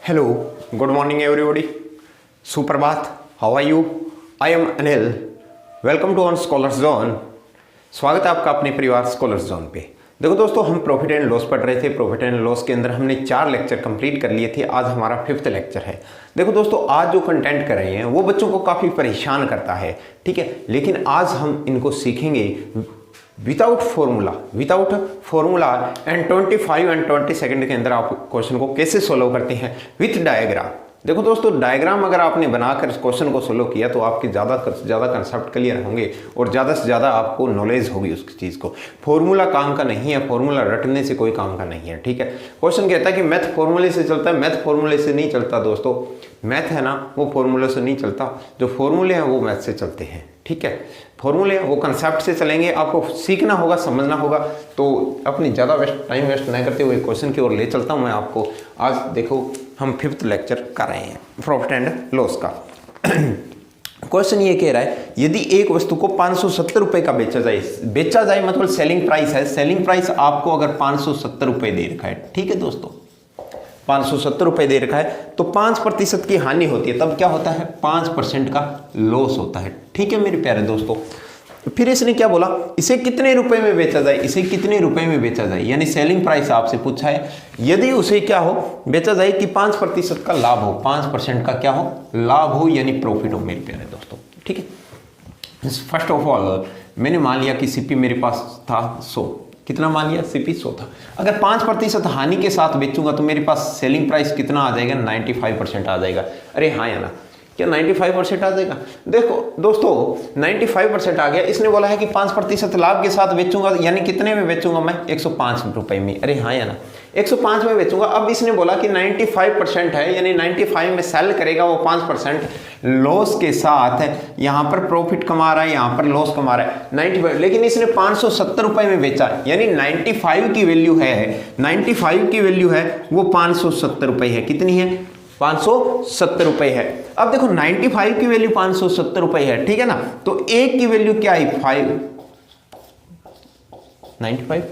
Hello, good morning everybody. सुप्रभात, how are you? I am Anil. Welcome to on scholars zone. स्वागत है आपका अपने परिवार स्कॉलर्स जोन पे। देखो दोस्तों, हम प्रॉफिट एंड लॉस पढ़ रहे थे। प्रॉफिट एंड लॉस के अंदर हमने 4 लेक्चर कंप्लीट कर लिए थे। आज हमारा 5th लेक्चर है। देखो दोस्तों, आज जो कंटेंट कर रहे हैं वो बच्चों को काफ़ी परेशान करता है, ठीक है। लेकिन आज हम इनको सीखेंगे without formula and 25 and 20 second के अंदर आप क्वेश्चन को कैसे सोल्व करते हैं विथ डायग्राम। देखो दोस्तों, डायग्राम अगर आपने बनाकर क्वेश्चन को सोल्व किया तो आपके ज़्यादा से ज़्यादा कंसेप्ट क्लियर होंगे और ज़्यादा से ज़्यादा आपको नॉलेज होगी उस चीज़ को। फॉर्मूला काम का नहीं है, फॉर्मूला रटने से कोई काम का नहीं है, ठीक है। क्वेश्चन कहता है कि मैथ फॉर्मूले से चलता है। मैथ फॉर्मूले से नहीं चलता दोस्तों। मैथ है ना, वो फॉर्मूले से नहीं चलता। जो फॉर्मूले हैं वो मैथ से चलते हैं, ठीक है। फॉर्मूले वो कंसेप्ट से चलेंगे। आपको सीखना होगा, समझना होगा। तो अपनी ज़्यादा टाइम वेस्ट नहीं करते हुए क्वेश्चन की ओर ले चलता हूँ मैं आपको। आज देखो, हम 5th लेक्चर कर रहे हैं प्रॉफिट एंड लॉस का। क्वेश्चन ये कह रहा है, यदि एक वस्तु को 570 रुपये का बेचा जाए मतलब सेलिंग प्राइस है। सेलिंग प्राइस आपको अगर 570 रुपये दे रखा है, ठीक है दोस्तों, 570 रुपये दे रखा है, तो 5% की हानि होती है। तब क्या होता है? 5% का लॉस होता है, ठीक है मेरे प्यारे दोस्तों। फिर इसने क्या बोला, इसे कितने रुपए में बेचा जाए, इसे कितने रुपए में बेचा जाए, यानी सेलिंग प्राइस आपसे पूछा है। यदि उसे क्या हो, बेचा जाए कि 5% का लाभ हो, 5% का क्या हो, लाभ हो, यानी प्रॉफिट हो मेरे प्यारे दोस्तों, ठीक है। फर्स्ट ऑफ ऑल मैंने मान लिया कि सीपी मेरे पास था 100। कितना मान लिया? सीपी 100 था। अगर 5% हानि के साथ बेचूंगा तो मेरे पास सेलिंग प्राइस कितना आ जाएगा? 95% आ जाएगा। अरे हाँ या ना, क्या 95% आ जाएगा? देखो दोस्तों, 95% आ गया। इसने बोला है कि 5% लाभ के साथ बेचूंगा, यानी कितने में बेचूंगा मैं? 105 रुपए में। अरे हाँ या ना, 105 में बेचूंगा। अब इसने बोला कि 95% है, यानी 95 में सेल करेगा वो 5% लॉस के साथ है। यहाँ पर प्रॉफिट कमा रहा है, यहाँ पर लॉस कमा रहा है 95। लेकिन इसने 570 रुपए में बेचा, यानी 95 की वैल्यू है, 95 की वैल्यू है वो 570 रुपए है। कितनी है? 570 रुपए है। अब देखो, 95 की वैल्यू 570 रुपए है, ठीक है ना। तो एक की वैल्यू क्या है? 95।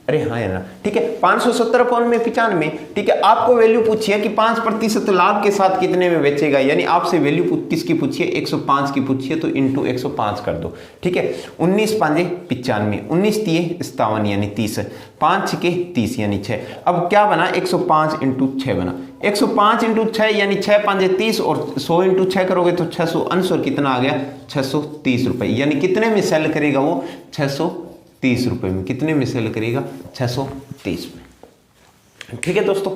अरे हाँ है ना, ठीक है। 570 अपॉन में 95, ठीक है। आपको वैल्यू पूछी है कि 5% लाभ के साथ कितने में बेचेगा, यानी आपसे वैल्यू किसकी पूछी है? 105 की पूछी है, तो इंटू 105 कर दो, ठीक है। 19 5 95, 19 3 57 यानी 30, 5 6 30 यानी 6। अब क्या बना? 105 इंटू 6 बना। 105 इंटू 6 यानी 6 5 30, और 100 इंटू 6 करोगे तो 600 अंश, कितना आ गया? 630 रुपए। यानी कितने में सेल करेगा वो? 630 रुपए में। कितने में सेल करेगा? 630 में, ठीक है दोस्तों।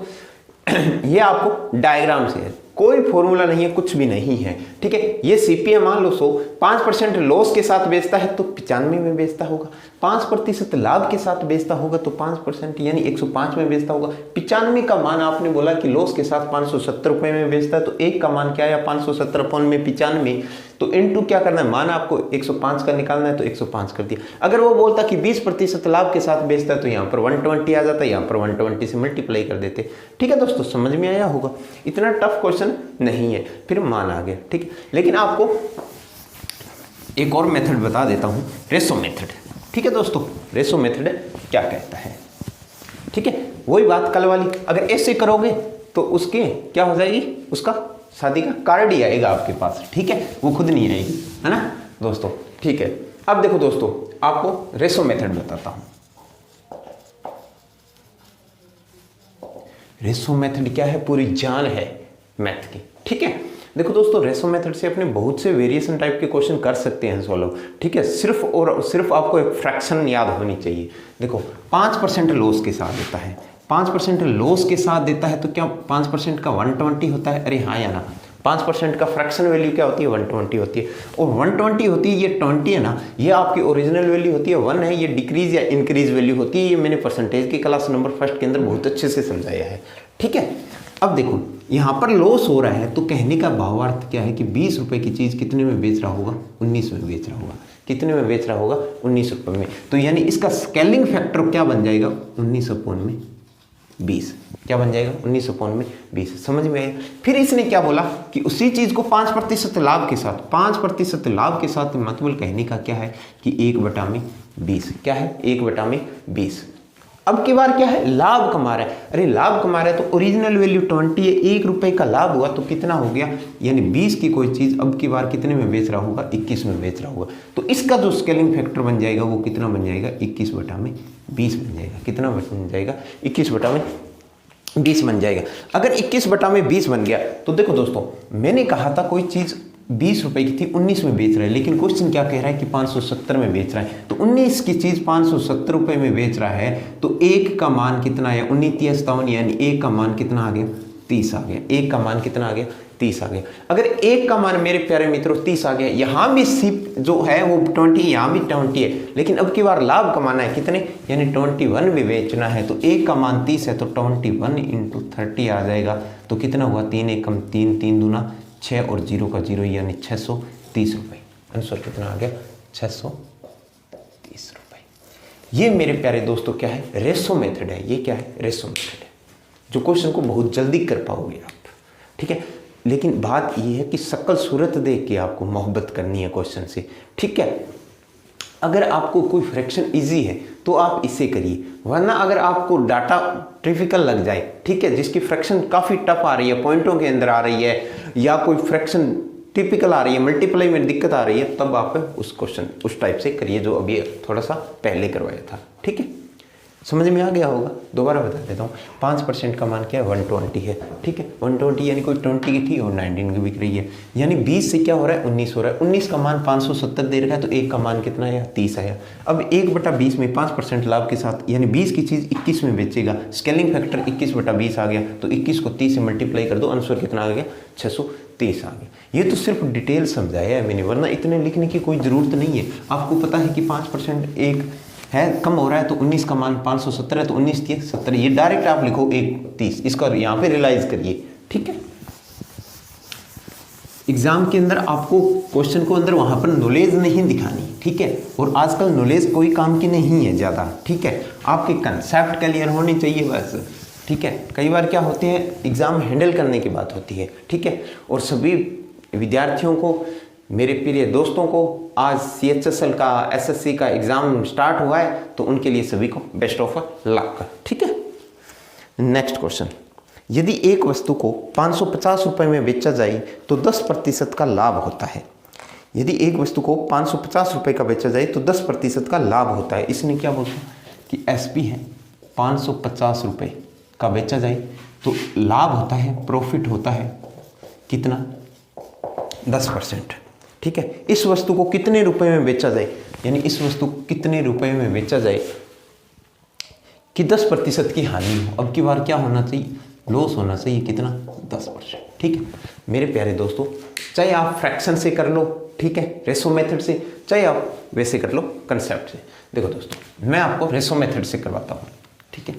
ये आपको डायग्राम से है, कोई फॉर्मूला नहीं है, कुछ भी नहीं है, ठीक है। ये सीपीए मान लो 100, 5% लॉस के साथ बेचता है तो 95 में बेचता होगा। 5% लाभ के साथ बेचता होगा तो 5% यानी 105 में बेचता होगा। 95 का मान आपने बोला कि लॉस के साथ 570 रुपए में बेचता है, तो एक का मान क्या है? 570 अपॉन में 95, तो इनटू क्या करना है? मान आपको 105 का निकालना है, तो 105 कर दिया। अगर वो बोलता कि 20% लाभ के साथ बेचता है तो यहाँ पर 120 आ जाता है, यहाँ पर 120 से मल्टीप्लाई कर देते, ठीक है दोस्तों। समझ में आया होगा, इतना टफ क्वेश्चन नहीं है। फिर मान आ गया, ठीक है। लेकिन आपको एक और मेथड बता देता हूं, रेशो मेथड, ठीक है दोस्तों। रेशो मेथड क्या कहता है, ठीक है। वही बात कल वाली, अगर ऐसे करोगे तो उसके क्या हो जाएगी? उसका शादी का कार्ड ही आएगा आपके पास, ठीक है। वो खुद नहीं आएगी, है ना दोस्तों, ठीक है। अब देखो दोस्तों, आपको रेशो मेथड बताता हूं। रेशो मेथड क्या है? पूरी जान है मैथ की, ठीक है। देखो दोस्तों, रेशो मेथड से अपने बहुत से वेरिएशन टाइप के क्वेश्चन कर सकते हैं सॉल्व, ठीक है। सिर्फ आपको एक फ्रैक्शन याद होनी चाहिए। देखो, 5% लॉस के साथ देता है, 5% लॉस के साथ देता है, तो क्या 5% का 120 होता है? अरे हाँ या ना, 5% का फ्रैक्शन वैल्यू क्या होती है? 120 होती है। और 120 होती है, ये 20 है ना, ये आपकी ओरिजिनल वैल्यू होती है 1 है, ये डिक्रीज या इंक्रीज वैल्यू होती है। ये मैंने परसेंटेज की क्लास नंबर 1 के अंदर बहुत अच्छे से समझाया है, ठीक है। अब देखो, यहाँ पर लॉस हो रहा है, तो कहने का भावार्थ क्या है कि 20 रुपए की चीज़ कितने में बेच रहा होगा? 19 में बेच रहा होगा। कितने में बेच रहा होगा? 19 रुपये में। तो यानी इसका स्केलिंग फैक्टर क्या बन जाएगा? 19 अपॉन में 20। क्या बन जाएगा? 19 अपॉन में 20। समझ में आया? फिर इसने क्या बोला कि उसी चीज़ को 5% लाभ के साथ, 5% लाभ के साथ मतलब कहने का क्या है कि 1/20। क्या है? 1/20। अब की बार क्या है, लाभ कमा रहा है। अरे लाभ कमा रहा है तो ओरिजिनल वैल्यू 20 है, 1 रुपए का लाभ हुआ तो कितना हो गया, यानी 20 की कोई चीज अब की बार कितने में बेच रहा होगा, 21 में बेच रहा होगा। तो इसका जो स्केलिंग फैक्टर बन जाएगा वो कितना बन जाएगा, 21/20 बन जाएगा। कितना बन जाएगा, 21/20 बन जाएगा। अगर 21/20 बन गया तो देखो दोस्तों, मैंने कहा था कोई चीज 20 रुपए की थी 19 में बेच रहा है, लेकिन क्वेश्चन क्या कह रहा है कि 570 में बेच रहा है। तो 19 की चीज 570 रुपए में बेच रहा है तो 1 का मान कितना है, 19×3 यानी 1 का मान कितना आ गया, 30 आ गया। 1 का मान कितना आ गया, 30 आ गया। अगर 1 का मान मेरे प्यारे मित्रों 30 आ गया, यहाँ भी सिप जो है वो 20, यहाँ भी 20 है, लेकिन अब की बार लाभ कमाना है कितने, यानी 21 में बेचना है। तो 1 का मान 30 है तो 21 × 30 आ जाएगा। तो कितना हुआ, 3 एकम 3, 3 दूना 6 और 0 का 0 यानी 630 रुपये। आंसर कितना आ गया, 630 रुपये। ये मेरे प्यारे दोस्तों क्या है, रेशो मेथड है। ये क्या है, रेशो मेथड है, जो क्वेश्चन को बहुत जल्दी कर पाओगे आप, ठीक है। लेकिन बात ये है कि शक्ल सूरत देख के आपको मोहब्बत करनी है क्वेश्चन से, ठीक है। अगर आपको कोई फ्रैक्शन इजी है तो आप इसे करिए, वरना अगर आपको डाटा ट्रिफिकल लग जाए, ठीक है, जिसकी फ्रैक्शन काफ़ी टफ आ रही है, पॉइंटों के अंदर आ रही है, या कोई फ्रैक्शन टिपिकल आ रही है, मल्टीप्लाई में दिक्कत आ रही है, तब आप उस क्वेश्चन उस टाइप से करिए जो अभी थोड़ा सा पहले करवाया था, ठीक है। समझ में आ गया होगा, दोबारा बता देता हूँ। 5% का मान क्या है, 120 है, ठीक है। 120 यानी कोई 20 की थी और 19 की बिक रही है, यानी 20 से क्या हो रहा है, 19 हो रहा है। 19 का मान 570 दे रखा है तो 1 का मान कितना आया, 30 आया। अब 1/20 में 5% लाभ के साथ, यानी 20 की चीज़ 21 में बेचेगा, स्केलिंग फैक्टर 21/20 आ गया। तो 21 को 30 से मल्टीप्लाई कर दो, आंसर कितना आ गया, 630 आ गया। ये तो सिर्फ डिटेल समझाया है मैंने, वरना इतने लिखने की कोई ज़रूरत नहीं है। आपको पता है कि 5% एक है कम हो रहा है, तो 19 का मान 570 है तो 19 × 70, ये डायरेक्ट आप लिखो 1/30, इसका यहाँ पे रियलाइज करिए, ठीक है। एग्जाम के अंदर आपको क्वेश्चन को अंदर वहां पर नॉलेज नहीं दिखानी, ठीक है। और आजकल नॉलेज कोई काम की नहीं है ज़्यादा, ठीक है। आपके कंसेप्ट क्लियर होने चाहिए बस, ठीक है। कई बार क्या होते हैं, एग्जाम हैंडल करने की बात होती है, ठीक है। और सभी विद्यार्थियों को, मेरे प्रिय दोस्तों को, आज CHSL का SSC का एग्ज़ाम स्टार्ट हुआ है, तो उनके लिए सभी को बेस्ट ऑफ लक, ठीक है। नेक्स्ट क्वेश्चन, यदि एक वस्तु को 550 रुपये में बेचा जाए तो 10% का लाभ होता है। यदि एक वस्तु को 550 रुपये का बेचा जाए तो 10% का लाभ होता है। इसने क्या बोला कि SP है, 550 रुपये का बेचा जाए तो लाभ होता है, प्रॉफिट होता है कितना, 10%, ठीक है। इस वस्तु को कितने रुपए में बेचा जाए, यानी इस वस्तु को कितने रुपए में बेचा जाए कि 10% की हानि हो। अब की बार क्या होना चाहिए, लॉस होना चाहिए, कितना, 10%, ठीक है। मेरे प्यारे दोस्तों, चाहे आप फ्रैक्शन से कर लो, ठीक है, रेशो मेथड से, चाहे आप वैसे कर लो कंसेप्ट से। देखो दोस्तों, मैं आपको रेशो मेथड से करवाता हूँ, ठीक है।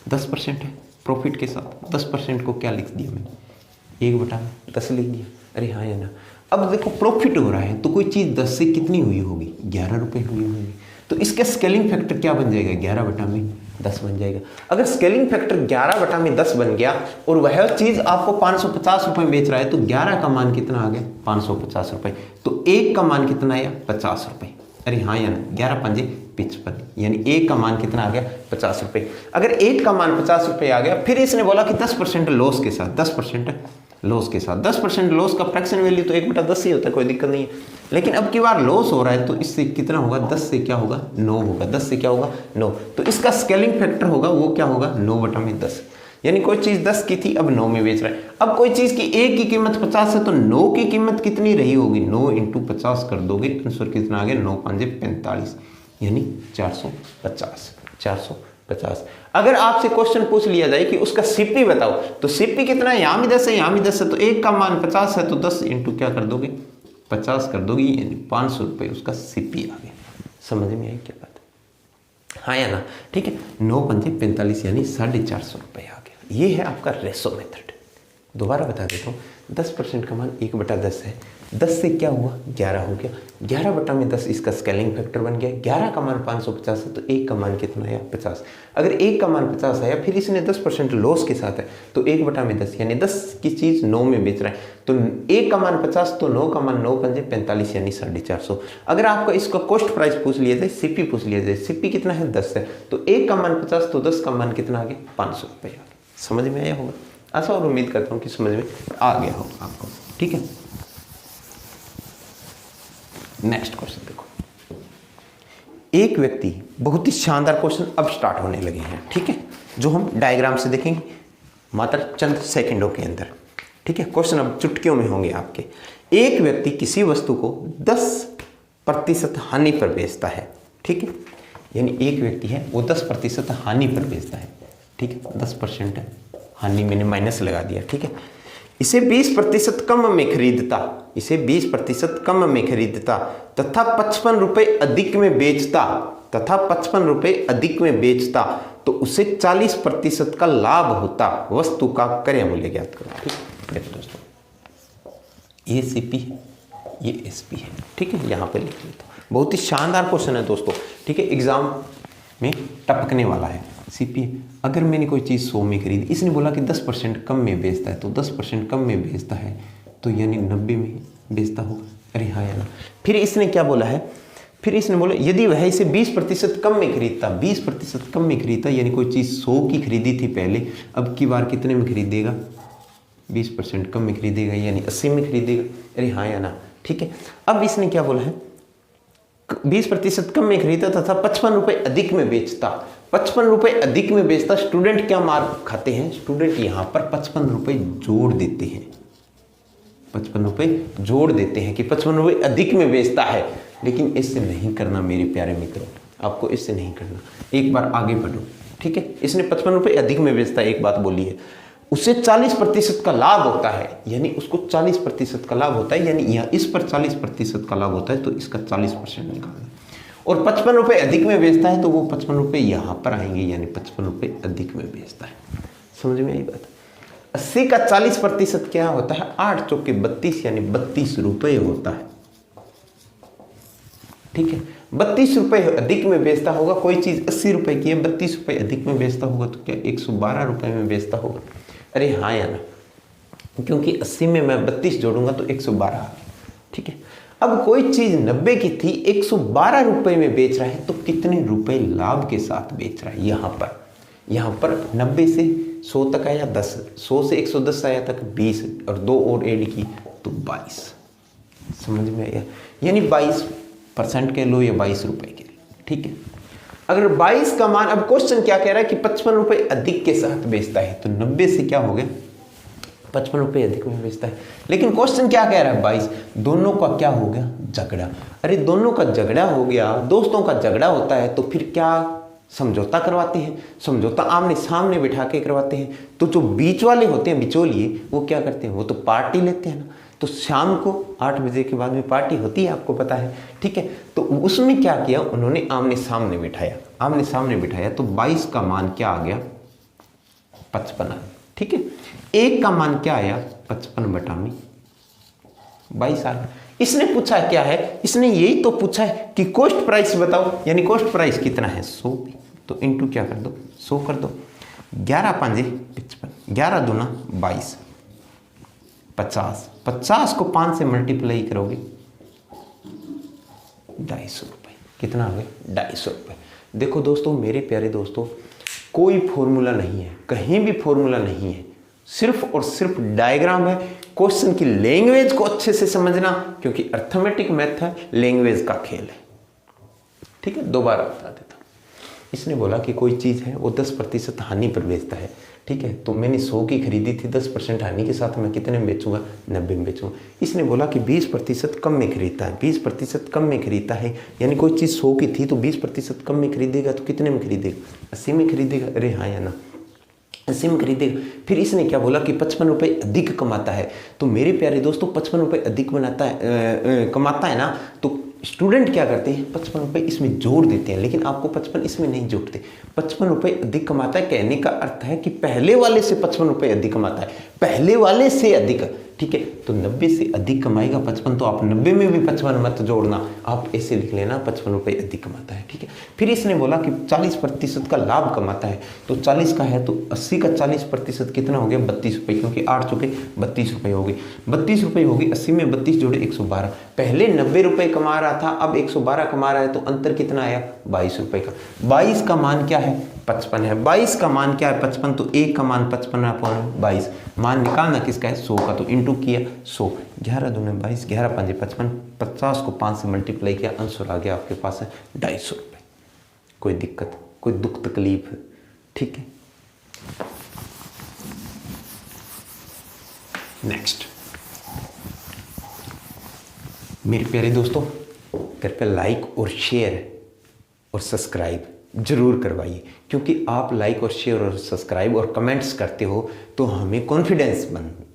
10% है प्रॉफिट के साथ, 10% को क्या लिख दिया मैंने, 1/10 लिख दिया। अरे हाँ या ना। अब देखो प्रॉफिट हो रहा है तो कोई चीज़ 10 से कितनी हुई होगी, 11 रुपये हुई होगी, तो इसका स्केलिंग फैक्टर क्या बन जाएगा, 11/10 बन जाएगा। अगर स्केलिंग फैक्टर 11/10 बन गया और वह चीज़ आपको 550 रुपये में बेच रहा है, तो 11 का मान कितना आ गया, 550 रुपये। तो 1 का मान कितना आया, 50 रुपये। अरे हाँ या ना, 11×5 = 55, यानी 1 का मान कितना आ गया, 50 रुपये। अगर 1 का मान 50 रुपये आ गया, फिर इसने बोला कि 10% लॉस के साथ, 10% लॉस के साथ, 10% लॉस का फ्रैक्शन वैल्यू तो 1/10 ही होता है, कोई दिक्कत नहीं है। लेकिन अब की बार लॉस हो रहा है तो इससे कितना होगा, 10 से क्या होगा, 9 होगा, 10 से क्या होगा, 9। तो इसका स्केलिंग फैक्टर होगा वो क्या होगा, 9/10, यानी कोई चीज़ 10 की थी अब 9 में बेच रहा है। अब कोई चीज़ की 1 की कीमत 50 है तो 9 की कीमत कितनी रही होगी, 9 × 50 कर दोगे, आंसर कितना आ गया, 9×5 = 45, यानी 450। अगर आपसे क्वेश्चन पूछ लिया जाए कि उसका CP बताओ, तो CP कितना है, यहाँ भी 10 है, यहाँ भी 10 है, तो 1 का मान 50 है तो 10 × क्या कर दोगे, 50 कर दोगे, यानी 500 रुपये उसका CP आ गया। समझ में आई क्या बात है, हाँ या ना, ठीक है। 9×5 = 45, यानी 450 रुपये आ गया। ये है आपका रेशो मेथड। दोबारा बता देता हूँ, 10% का मान 1/10 है। 10 से क्या हुआ 11 हो गया, 11/10 इसका स्केलिंग फैक्टर बन गया। 11 का मान 550 है तो 1 का मान कितना आया 50। अगर 1 का मान 50 आया फिर इसने 10% लॉस के साथ है तो 1/10 यानी 10 की चीज़ 9 में बेच रहा है तो 1 का मान 50 तो 9 का मान 9 पंजे 45 यानी 450। अगर आपका इसका कॉस्ट प्राइस पूछ लिया जाए, सीपी पूछ लिया जाए, सीपी कितना है 10 है तो 1 का मान 50 तो 10 का मान कितना आ गया 500 रुपये आ गया। समझ में आया होगा ऐसा, और उम्मीद करता हूँ कि समझ में आ गया होगा आपको। ठीक है, नेक्स्ट क्वेश्चन देखो। एक व्यक्ति, बहुत ही शानदार क्वेश्चन अब स्टार्ट होने लगे हैं, ठीक है, जो हम डायग्राम से देखेंगे मात्र चंद सेकंडों के अंदर। ठीक है, क्वेश्चन अब चुटकियों में होंगे आपके। एक व्यक्ति किसी वस्तु को 10% हानि पर बेचता है। ठीक है, यानी एक व्यक्ति है वो 10% हानि पर बेचता है। ठीक है, 10% हानि मैंने माइनस लगा दिया। ठीक है, इसे 20% कम में खरीदता, इसे 20% कम में खरीदता तथा 55 रुपये अधिक में बेचता, तथा 55 रुपये अधिक में बेचता तो उसे 40% का लाभ होता। वस्तु का क्रय मूल्य ज्ञात करो। ठीक है, देखो दोस्तों, ये सीपी है, ये एसपी है। ठीक है, यहाँ पे लिख लेता हूँ। बहुत ही शानदार क्वेश्चन है दोस्तों। ठीक है, एग्जाम में टपकने वाला है। सीपी, अगर मैंने कोई चीज़ 100 में खरीदी, इसने बोला कि 10% कम में बेचता है तो 10% कम में बेचता है तो यानी 90 में बेचता होगा। अरे हाँ या ना। फिर इसने क्या बोला है, फिर इसने बोला यदि वह इसे 20% कम में खरीदता, 20% कम में खरीदता यानी कोई चीज़ 100 की खरीदी थी पहले, अब की बार कितने में खरीदेगा 20% कम में खरीदेगा यानी 80 में खरीदेगा। अरे हाँ या ना। ठीक है, अब इसने क्या बोला है 20% कम में खरीदा तथा 55 रुपये अधिक में बेचता। 55 रुपये अधिक में बेचता, स्टूडेंट क्या मार खाते हैं, स्टूडेंट यहाँ पर 55 रुपये जोड़ देते हैं, 55 रुपये जोड़ देते हैं कि 55 रुपये अधिक में बेचता है। लेकिन इससे नहीं करना मेरे प्यारे मित्रों, आपको इससे नहीं करना। एक बार आगे बढ़ो। ठीक है, इसने 55 रुपये अधिक में बेचता है, एक बात बोली है, उससे 40% का लाभ होता है, यानी उसको 40% का लाभ होता है, यानी यहाँ इस पर 40% का लाभ होता है तो इसका 40% निकालना। और 55 रुपये अधिक में बेचता है तो वो 55 रुपये यहाँ पर आएंगे, यानी 55 रुपये अधिक में बेचता है। समझ में आई बात। 80 का 40% क्या होता है 8 चौके 32 यानी 32 रुपये होता है। ठीक है, 32 रुपये अधिक में बेचता होगा। कोई चीज़ 80 रुपये की है, 32 रुपये अधिक में बेचता होगा तो क्या 112 रुपये में बेचता होगा। अरे हाँ या ना, क्योंकि 80 में मैं 32 जोड़ूंगा तो 112 आ गया। ठीक है, अब कोई चीज 90 की थी 112 रुपये में बेच रहा है तो कितने रुपए लाभ के साथ बेच रहा है। यहाँ पर 90 से 100 तक आया 10, 100 से 110 आया तक 20 और 2 और ऐड की तो 22। समझ में आया, यानी 22% के लो या 22 रुपये के लिए। ठीक है, अगर 22 का मान, अब क्वेश्चन क्या कह रहा है कि 55 रुपये अधिक के साथ बेचता है तो 90 से क्या हो गया 55 रुपये अधिक में बेचता है। लेकिन क्वेश्चन क्या कह रहा है 22, दोनों का क्या हो गया झगड़ा। अरे दोनों का झगड़ा हो गया, दोस्तों का झगड़ा होता है तो फिर क्या समझौता करवाते हैं, समझौता आमने सामने बिठा के करवाते हैं। तो जो बीच वाले होते हैं बिचौलिए, वो क्या करते हैं, वो तो पार्टी लेते हैं ना। तो शाम को 8 बजे के बाद में पार्टी होती है, आपको पता है। ठीक है, तो उसमें क्या किया उन्होंने, आमने सामने बिठाया, आमने सामने बिठाया तो 22 का मान क्या आ गया 55। ठीक है, 1 का मान क्या आया 55/22 आ गया। इसने पूछा क्या है, इसने यही तो पूछा है कि कॉस्ट प्राइस बताओ, यानी कॉस्ट प्राइस कितना है 100, तो इनटू क्या कर दो 100 कर दो। 11 5 55, 11 दूना 22, 50, 50 को 5 से मल्टीप्लाई करोगे 250 रुपये। कितना आ गया 250 रुपये। देखो दोस्तों, मेरे प्यारे दोस्तों, कोई फॉर्मूला नहीं है, कहीं भी फॉर्मूला नहीं है, सिर्फ और सिर्फ डायग्राम है। क्वेश्चन की लैंग्वेज को अच्छे से समझना, क्योंकि अर्थमेटिक मैथ है, लैंग्वेज का खेल है। ठीक है, दोबारा बता देता हूँ। इसने बोला कि कोई चीज़ है वो 10% हानि पर बेचता है। ठीक है, तो मैंने 100 की खरीदी थी, 10% हानि के साथ मैं कितने में बेचूंगा 90 में बेचूंगा। इसने बोला कि 20% कम में खरीदता है, 20% कम में खरीदता है, यानी कोई चीज़ 100 की थी तो 20% कम में खरीदेगा तो कितने में खरीदेगा 80 में खरीदेगा। अरे हाँ या ना, 80 में खरीदेगा। फिर इसने क्या बोला कि 55 रुपये अधिक कमाता है। तो मेरे प्यारे दोस्तों 55 रुपये अधिक कमाता है ना, तो स्टूडेंट क्या करते हैं 55 रुपये इसमें जोड़ देते हैं, लेकिन आपको 55 इसमें नहीं जोड़ते। 55 रुपये अधिक कमाता है, कहने का अर्थ है कि पहले वाले से 55 रुपये अधिक कमाता है, पहले वाले से अधिक। ठीक है। तो 90 से अधिक कमाएगा 55, तो आप 90 में भी 55 मत जोड़ना, आप ऐसे लिख लेना 55 रुपये अधिक कमाता है, ठीक है। फिर इसने बोला कि 40% का लाभ कमाता है, तो 40 का है तो 80 का 40% कितना हो गया 32 रुपये, क्योंकि 8 चुके 32 रुपये हो गए, 32 रुपये हो गए, 80 में 32 जोड़े 112। पहले 90 रुपये कमा रहा था, अब 112 कमा रहा है, तो अंतर कितना आया 22 रुपये का। 22 का मान क्या है 55 है, 22 का मान क्या है 55, तो 1 का मान 55/22, मान निकालना किसका है 100 का, तो इंटू किया 100, 11 दूने 22, 11 5 55, 50 को 5 से मल्टीप्लाई किया, आंसर आ गया आपके पास है 250 रुपये। कोई दिक्कत, कोई दुख तकलीफ, ठीक है। नेक्स्ट, मेरे प्यारे दोस्तों, कृपया लाइक और शेयर और सब्सक्राइब जरूर करवाइए, क्योंकि आप लाइक और शेयर और सब्सक्राइब और कमेंट्स करते हो तो हमें कॉन्फिडेंस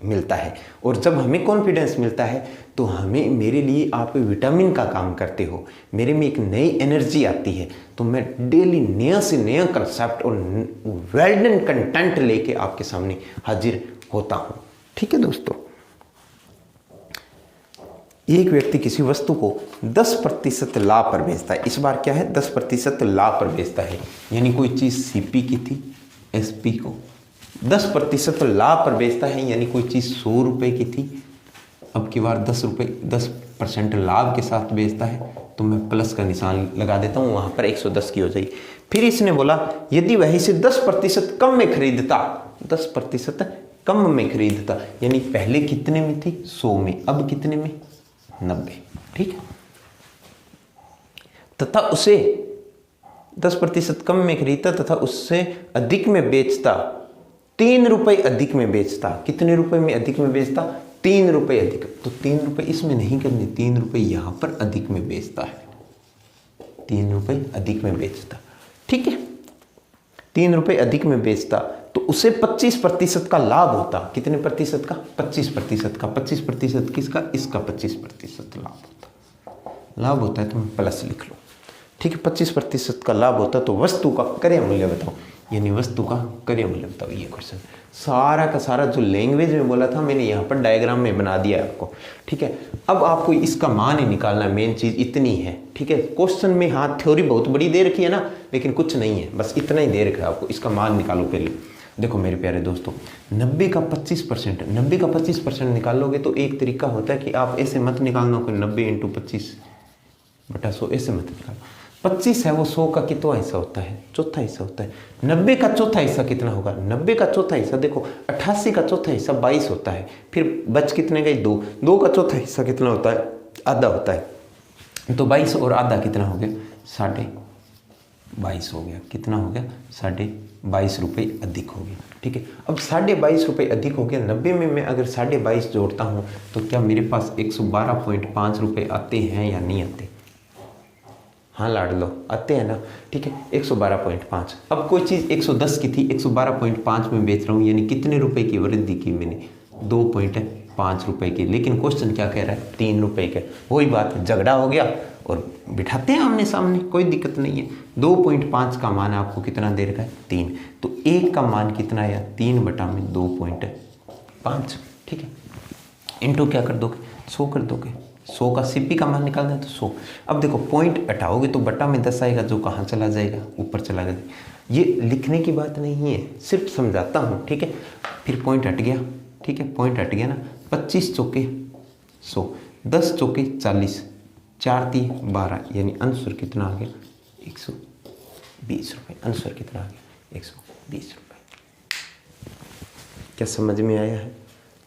मिलता है, और जब हमें कॉन्फिडेंस मिलता है तो हमें, मेरे लिए आप विटामिन का काम करते हो, मेरे में एक नई एनर्जी आती है, तो मैं डेली नया से नया कंसेप्ट और वेल कंटेंट लेके आपके सामने हाजिर होता हूँ, ठीक है दोस्तों। एक व्यक्ति किसी वस्तु को 10% लाभ पर बेचता है, इस बार क्या है 10% लाभ पर बेचता है, यानी कोई चीज़ सीपी की थी एसपी को 10% लाभ पर बेचता है, यानी कोई चीज़ 100 रुपये की थी, अब की बार 10% लाभ के साथ बेचता है, तो मैं प्लस का निशान लगा देता हूँ, वहाँ पर 110 की हो जाएगी। फिर इसने बोला यदि वही से 10% कम में खरीदता, 10% कम में खरीदता, यानी पहले कितने में थी 100 में, अब कितने में 90, ठीक है, तथा उसे 10% कम में खरीदता तथा उससे अधिक में बेचता, 3 रुपये अधिक में बेचता, कितने रुपए में अधिक में बेचता 3 रुपये अधिक, तो 3 रुपये इसमें नहीं करने, 3 रुपये यहां पर अधिक में बेचता है, 3 रुपये अधिक में बेचता, ठीक है, 3 रुपये अधिक में बेचता, तो उसे 25% का लाभ होता, कितने प्रतिशत का 25% का, 25% किसका, इसका 25% लाभ होता है, तो मैं प्लस लिख लो, ठीक है, 25% का लाभ होता, तो वस्तु का क्रय मूल्य बताओ, यानी वस्तु का क्रय मूल्य बताओ। ये क्वेश्चन सारा का सारा जो लैंग्वेज में बोला था मैंने यहाँ पर डायग्राम में बना दिया है आपको, ठीक है। अब आपको इसका मान ही निकालना है, मेन चीज़ इतनी है, ठीक है। क्वेश्चन में हाँ थ्योरी बहुत बड़ी दे रखी है ना, लेकिन कुछ नहीं है, बस इतना ही दे रखा है आपको, इसका मान निकालो पहले। देखो मेरे प्यारे दोस्तों, 90 का 25% निकाल लोगे तो एक तरीका होता है कि आप ऐसे मत निकालना कोई 90 × 25/100, ऐसे मत निकालो। 25 है वो 100 का कितना हिस्सा होता है, चौथा हिस्सा होता है। 90 का चौथा हिस्सा कितना होगा, 90 का चौथा हिस्सा देखो 88 का चौथा हिस्सा 22 होता है, फिर बच कितने गए 2 का चौथा हिस्सा कितना होता है, आधा होता है, तो 22 और आधा कितना हो गया 22.5 हो गया, कितना हो गया 22.5 रुपये अधिक हो गया, ठीक है। अब 22.5 रुपये अधिक हो गया, 90 में मैं अगर 22.5 जोड़ता हूँ तो क्या मेरे पास 112.5 रुपये आते हैं या नहीं आते, हाँ लाड लो आते हैं ना, ठीक है, 112.5। अब कोई चीज़ 110 की थी, 112.5 में बेच रहा हूँ, यानी कितने रुपए की वृद्धि की मैंने 2.5 रुपये की, लेकिन क्वेश्चन क्या कह रहा है 3 रुपये के, वही बात झगड़ा हो गया और बिठाते हैं आमने सामने, कोई दिक्कत नहीं है। 2.5 का मान आपको कितना दे रखा है 3, तो 1 का मान कितना आया 3/2.5, ठीक है, इंटू क्या कर दोगे 100 कर दोगे, 100 का सीपी का मान निकालना है तो 100। अब देखो पॉइंट हटाओगे तो बटा में 10 आएगा, जो कहाँ चला जाएगा ऊपर चला गया। ये लिखने की बात नहीं है, सिर्फ समझाता हूँ, ठीक है। फिर पॉइंट हट गया, ठीक है, पॉइंट हट गया ना, 25 चौके 100, 10 चौके 40, 4 3 12, यानी आंसर कितना आ गया 120 रुपये, आंसर कितना आ गया 120 रुपये। क्या समझ में आया है,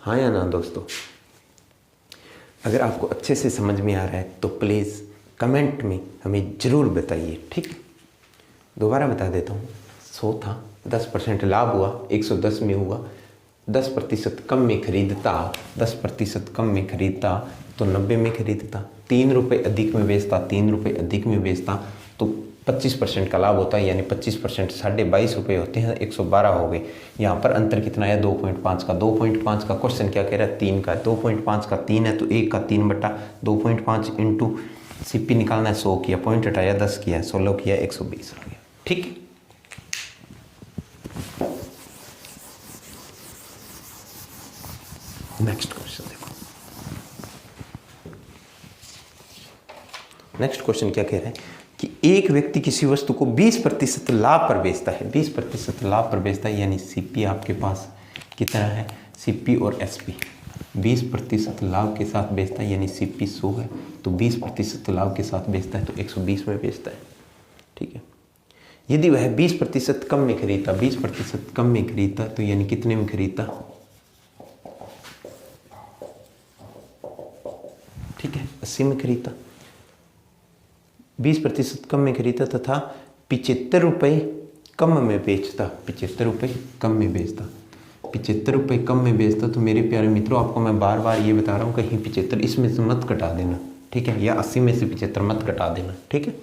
हाँ या ना दोस्तों? अगर आपको अच्छे से समझ में आ रहा है तो प्लीज़ कमेंट में हमें ज़रूर बताइए, ठीक है। दोबारा बता देता हूँ, 100 था, 10% लाभ हुआ, 110 में हुआ, 10% कम में खरीदता, 10% कम में खरीदता तो 90 में खरीदता, 3 रुपये अधिक में बेचता, 3 रुपये अधिक में बेचता तो 25% का लाभ होता है, यानी 25% 22.5 रुपये होते हैं, 112 हो गए। यहाँ पर अंतर कितना है 2.5 का, 2.5 का क्वेश्चन क्या कह रहा है 3 का, 2.5 का 3 है तो 1 का 3/2.5 इंटू सीपी निकालना है 100 किया, पॉइंट हटाया 10 किया, 16 किया 120 हो गया, ठीक है। नेक्स्ट क्वेश्चन देखो, नेक्स्ट क्वेश्चन क्या कह रहा है कि एक व्यक्ति किसी वस्तु को 20% लाभ पर बेचता है, 20% लाभ पर बेचता है, यानी सीपी आपके पास कितना है, सीपी और एसपी 20% लाभ के साथ बेचता है, यानी सीपी 100 है तो 20% लाभ के साथ बेचता है तो 120 में बेचता है। ठीक है, यदि वह 20% कम में खरीदता, 20% कम में खरीदता तो यानी कितने में खरीदता, ठीक है 80 में खरीदता, 20% कम में खरीदता तथा 75 रुपये कम में बेचता, 75 रुपये कम में बेचता, 75 रुपये कम में बेचता। तो मेरे प्यारे मित्रों आपको मैं बार बार ये बता रहा हूँ कहीं 75 इसमें से मत कटा देना, ठीक है, या 80 में से 75 मत कटा देना, ठीक है,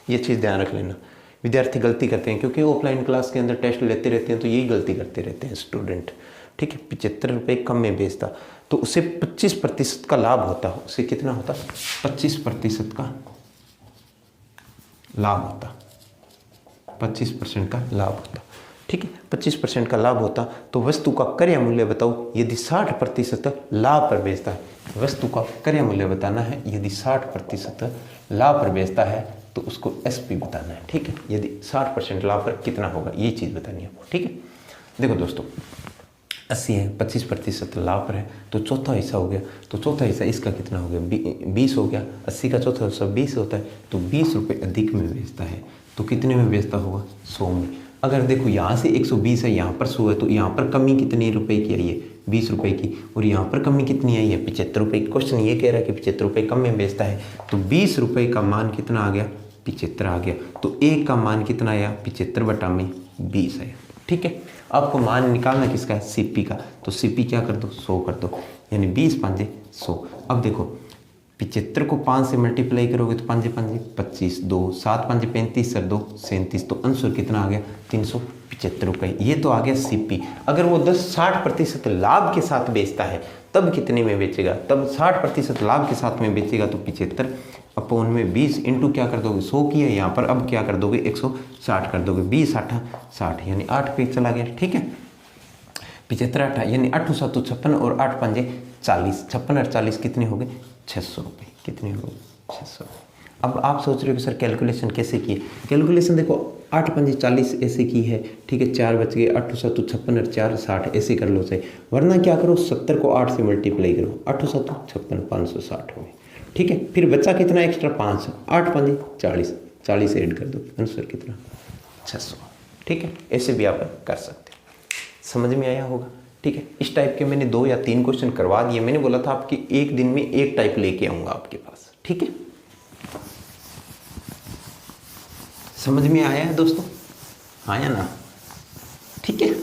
ये चीज़ ध्यान रख लेना। विद्यार्थी गलती करते हैं क्योंकि ऑफलाइन क्लास के अंदर टेस्ट लेते रहते हैं तो यही गलती करते रहते हैं स्टूडेंट, ठीक है। 75 रुपये कम में बेचता तो उसे 25% का लाभ होता, उसे कितना होता, 25% का लाभ होता, 25% का लाभ होता, ठीक है, 25% का लाभ होता। तो वस्तु का क्रय मूल्य बताओ, यदि 60% लाभ पर बेचता है, वस्तु का क्रय मूल्य बताना है, यदि 60% लाभ पर बेचता है तो उसको एसपी बताना है, ठीक है, यदि 60% लाभ पर कितना होगा ये चीज़ बतानी है आपको, ठीक है। देखो दोस्तों 80 है, 25% लाभ पर है तो चौथा हिस्सा हो गया, तो चौथा हिस्सा इसका कितना हो गया, 20 हो गया, 80 का चौथा हिस्सा 20 होता है तो 20 रुपये अधिक में बेचता है तो कितने में बेचता होगा, 100 में। अगर देखो यहाँ से 120 है, यहाँ पर 100 है तो यहाँ पर कमी कितनी रुपए की आई है, 20 रुपये की, और यहाँ पर कमी कितनी आई है, 75 रुपये की। क्वेश्चन ये कह रहा है कि 75 रुपये कम में बेचता है तो 20 रुपये का मान कितना आ गया, 75 आ गया, तो एक का मान कितना आया, 75 बटा में 20 आया, ठीक है। आपको मान निकालना किसका है, सीपी का, तो सीपी क्या कर दो, 100 कर दो, यानी 20 5 100। अब देखो 75 को 5 से मल्टीप्लाई करोगे तो 5 5 25, 2 7 5 35 सर 2 37, तो आंसर कितना आ गया, 375 रुपये। ये तो आ गया सीपी। अगर वो 60% लाभ के साथ बेचता है तब कितने में बेचेगा, तब 60% लाभ के साथ में बेचेगा तो 75 अपॉन में 20 इंटू क्या कर दोगे, 100 की है यहाँ पर, अब क्या कर दोगे 160 कर दोगे, 20 8 60 यानी 8 पे चला गया, ठीक है। 75 8 यानी 8 7 56 और 8 5 40, 56 और 40 कितने हो गए, 600 रुपये, कितने हो गए, 600। अब आप सोच रहे हो कि सर कैलकुलेशन कैसे की है, कैलकुलेशन देखो 8 5 40 ऐसे की है, ठीक है, 4 बच गए, 8 7 56 और 4 60 ऐसे कर लो सही, वरना क्या करो 70 को 8 से मल्टीप्लाई करो, 8 7 56 560 हो गए, ठीक है। फिर बचा कितना एक्स्ट्रा 5, 8 5 40, 40 ऐड कर दो, आंसर कितना 600, ठीक है। ऐसे भी आप कर सकते हो, समझ में आया होगा, ठीक है। इस टाइप के मैंने 2 या 3 क्वेश्चन करवा दिए, मैंने बोला था आपकी एक दिन में एक टाइप लेके आऊंगा आपके पास, ठीक है। समझ में आया है दोस्तों, आया ना, ठीक है।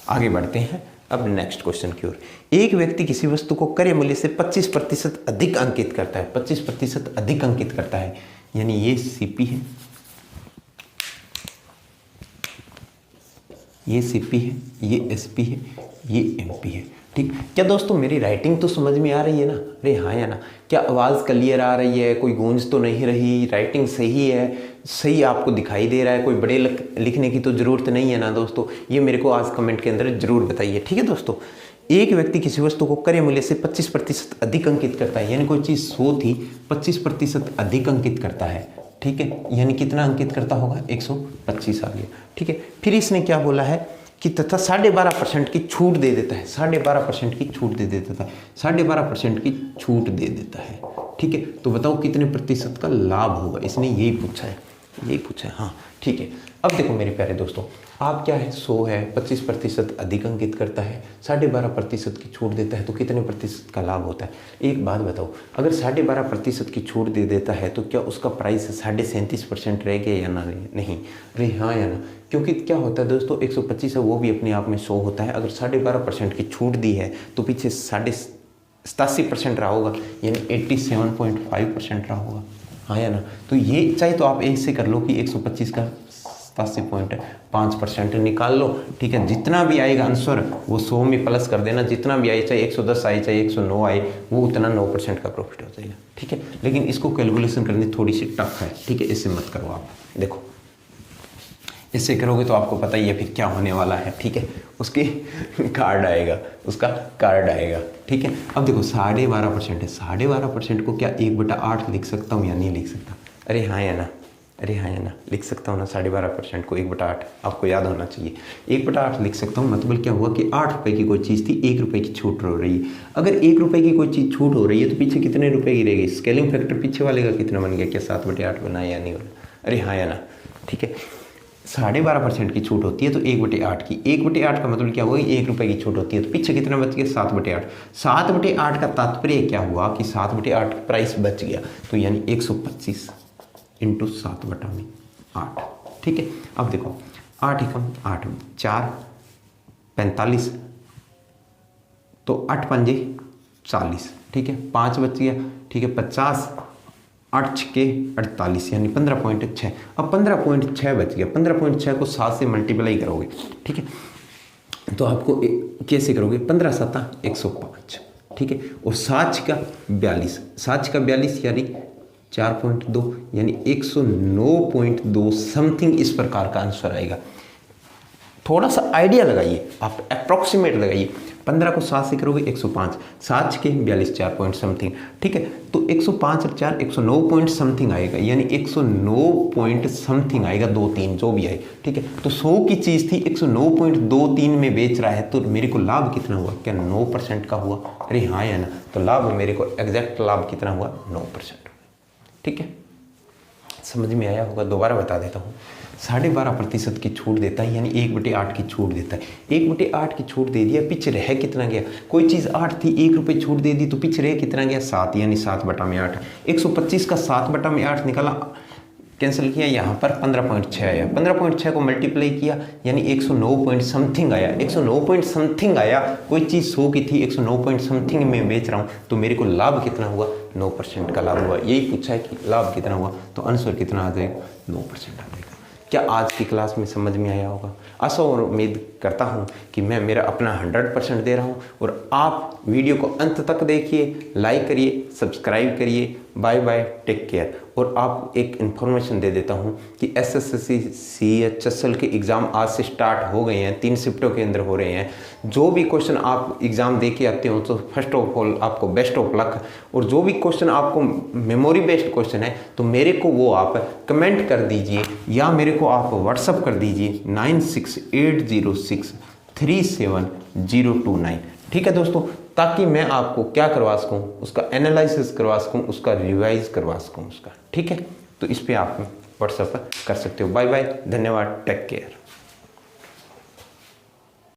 आगे बढ़ते हैं अब नेक्स्ट क्वेश्चन की ओर। एक व्यक्ति किसी वस्तु को क्रय मूल्य से 25% अधिक अंकित करता है, 25% अधिक अंकित करता है, यानी ये सीपी है, ये सीपी है, ये एसपी है, ये एमपी है, ठीक। क्या दोस्तों मेरी राइटिंग तो समझ में आ रही है ना, अरे हाँ या ना, क्या आवाज़ क्लियर आ रही है, कोई गूंज तो नहीं रही, राइटिंग सही है, सही आपको दिखाई दे रहा है, कोई बड़े लिखने की तो ज़रूरत नहीं है ना दोस्तों, ये मेरे को आज कमेंट के अंदर ज़रूर बताइए, ठीक है दोस्तों। एक व्यक्ति किसी वस्तु को क्रय मूल्य से 25% अधिक अंकित करता है, यानी कोई चीज़ 100 थी 25% अधिक अंकित करता है, ठीक है, यानी कितना अंकित करता होगा, 125 आ गया, ठीक है। फिर इसने क्या बोला है कि तथा 12.5% की छूट दे देता है, 12.5% की छूट दे देता है, 12.5% की छूट दे देता है, ठीक है। तो बताओ कितने प्रतिशत का लाभ होगा, इसने यही पूछा है, यही पूछा है, हाँ ठीक है। अब देखो मेरे प्यारे दोस्तों, आप क्या है 100 है, 25% अधिक अंकित करता है, 12.5% की छूट देता है तो कितने प्रतिशत का लाभ होता है। एक बात बताओ, अगर 12.5% की छूट दे देता है तो क्या उसका प्राइस 37.5% रह गया या ना, नहीं, अरे हाँ या ना, क्योंकि क्या होता है दोस्तों 125 है वो भी अपने आप में 100 होता है, अगर 12.5% की छूट दी है तो पीछे 87% रहा होगा, यानी 87.5% रहा होगा, हाँ या ना। तो ये चाहे तो आप ऐसे कर लो कि 125 का 87.5% निकाल लो, ठीक है, जितना भी आएगा आंसर वो 100 में प्लस कर देना, जितना भी आए चाहे 110 आए चाहे 109 आए वो उतना 9% का प्रॉफिट हो जाएगा, ठीक है। लेकिन इसको कैलकुलेशन करनी थोड़ी सी टफ है, ठीक है, इससे मत करो आप। देखो इससे करोगे तो आपको पता ही है फिर क्या होने वाला है, ठीक है। उसके कार्ड आएगा, उसका कार्ड आएगा, ठीक है। अब देखो 12.5% है, 12.5% को क्या 1/8 लिख सकता हूँ या नहीं लिख सकता? अरे हाँ या ना, अरे हाँ या ना, लिख सकता हूँ ना 12.5% को 1/8, आपको याद होना चाहिए 1/8 लिख सकता हूँ। मतलब क्या हुआ कि 8 रुपये की कोई चीज़ थी, 1 रुपये की छूट हो रही है। अगर 1 रुपये की कोई चीज़ छूट हो रही है तो पीछे कितने रुपये की रहेगी? स्केलिंग फैक्टर पीछे वाले का कितना बन गया? क्या 7/8 बना या नहीं बना? अरे हाँ या ना, ठीक है। 12.5% की छूट होती है तो 1/8 की, 1/8 का मतलब क्या हुआ? 1 रुपये की छूट होती है तो पीछे कितना बच गया? 7/8। 7/8 का तात्पर्य क्या हुआ कि 7/8 प्राइस बच गया, तो यानी 125 इंटू 7/8, ठीक है। अब देखो 8 एकम 8, 4 45, तो 8 पंजे 40, ठीक है। 5 बच गया, ठीक है। 50, 8 छके 48, यानी 15.6। अब 15.6 बच गया, 15.6 को 7 से मल्टीप्लाई करोगे, ठीक है। तो आपको कैसे करोगे? 15 7 105, ठीक है। और 7 का 42, 7 का 42 यानी 4.2, यानी 109.2 समथिंग इस प्रकार का आंसर आएगा। थोड़ा सा आइडिया लगाइए, आप अप्रॉक्सीमेट लगाइए। 15 को 7 से करोगे 105, 7 के 42, 4 पॉइंट समथिंग, ठीक है। तो 105 और 4 109 पॉइंट समथिंग आएगा, यानी 109 पॉइंट समथिंग आएगा, 2-3 जो भी आए, ठीक है। तो 100 की चीज़ थी, 109.23 में बेच रहा है, तो मेरे को लाभ कितना हुआ? क्या 9% का हुआ? अरे हाँ या ना, तो लाभ मेरे को एग्जैक्ट लाभ कितना हुआ? 9%, ठीक है। समझ में आया होगा? दोबारा बता देता हूँ। 12.5% की छूट देता है, यानी 1/8 की छूट देता है। 1/8 की छूट दे दिया, पीछे रह कितना गया? कोई चीज़ 8 थी, 1 रुपये छूट दे दी तो पीछे रह कितना गया? 7, यानी 7/8। 125 का 7/8 निकाला, कैंसिल किया, यहाँ पर 15.6 आया। 15.6 को मल्टीप्लाई किया, यानी 109 पॉइंट समथिंग आया। 109 पॉइंट समथिंग आया, कोई चीज़ 100 की थी, 109 पॉइंट समथिंग में बेच रहा हूँ, तो मेरे को लाभ कितना हुआ? 9% का लाभ हुआ। यही पूछा है कि लाभ कितना हुआ, तो आंसर कितना आ जाएगा? 9% आ जाएगा। क्या आज की क्लास में समझ में आया होगा? आशा और उम्मीद करता हूँ कि मैं मेरा अपना 100% दे रहा हूँ, और आप वीडियो को अंत तक देखिए, लाइक करिए, सब्सक्राइब करिए। Bye bye, take care. और आप एक इन्फॉर्मेशन दे देता हूँ कि SSC CHSL के एग्ज़ाम आज से स्टार्ट हो गए हैं, 3 शिफ्टों के अंदर हो रहे हैं। जो भी क्वेश्चन आप एग्ज़ाम दे के आते हो तो फर्स्ट ऑफ ऑल आपको बेस्ट ऑफ लक। और जो भी क्वेश्चन आपको मेमोरी बेस्ड क्वेश्चन है तो मेरे को वो आप कमेंट कर दीजिए, या मेरे को आप व्हाट्सअप कर दीजिए 9680637029, ठीक है दोस्तों, ताकि मैं आपको क्या करवा सकूँ? उसका एनालिसिस करवा सकूँ, उसका रिवाइज करवा सकूँ उसका, ठीक है। तो इस पे आप व्हाट्सएप कर सकते हो। बाय बाय, धन्यवाद, टेक केयर।